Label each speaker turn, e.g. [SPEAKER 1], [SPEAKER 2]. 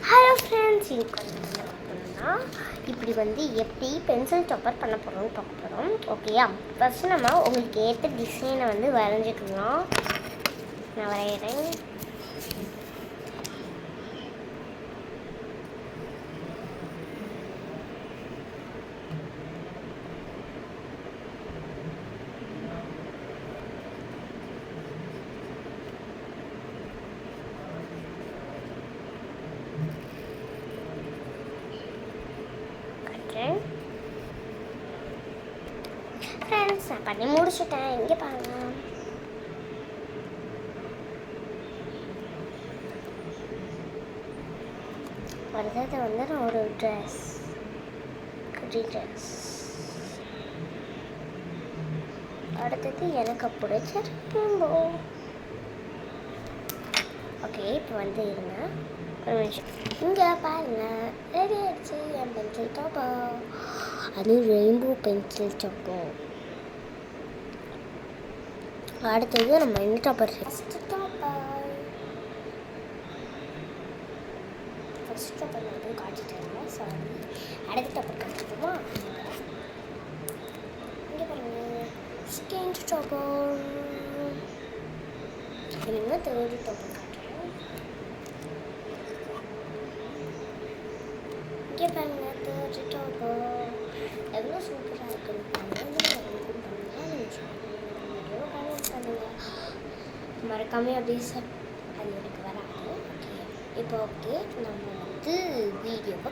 [SPEAKER 1] Hello friends, இன்னைக்கு வந்து என்ன பண்ணோம்னா இப்படி வந்து எப்படி பென்சில் சாப்பர் பண்ண போகிறோம்னு பார்க்க போகிறோம். ஓகேயா? ஃபஸ்ட்டு நம்ம உங்களுக்கு ஏற்ற டிசைனை வந்து வரைஞ்சிக்கலாம். நான் வரைகிறேன். ஃப்ரெண்ட்ஸ், நான் பண்ணி முடிச்சுட்டேன். இங்கே பாருங்க. அடுத்தது வந்து நான் ஒரு ட்ரெஸ், குட்டி ட்ரெஸ். அடுத்தது எனக்கு பிடிச்ச ரெயின்போ. ஓகே, இப்போ வந்து இருங்க ஒரு நிமிஷம். இங்கே பாருங்க, ரெடி ஆயிடுச்சு என் பென்சில் டாப்போ. அது ரெயின்போ பென்சில் டாப்போ. அடுத்தது நம்ம என்ன டாப்பர்? ஃபஸ்ட் டாப்பர் வந்து காட்டிட்டேங்க. சாரி, அடுத்த டாப்பர் காட்டிட்டோமா? இங்கே பாருங்க, செகண்ட் டாப்பர். இல்லைங்க, தேர்ட் டாப்பர் காட்டுறேன். இங்கே பாருங்க, தேர்ட் டாப்பர் எவ்வளோ சூப்பராக இருக்குன்னு பாருங்க. மறக்காம அப்படியே அது எனக்கு வராது. ஓகே, இப்போ ஓகே, நம்ம வந்து வீடியோவை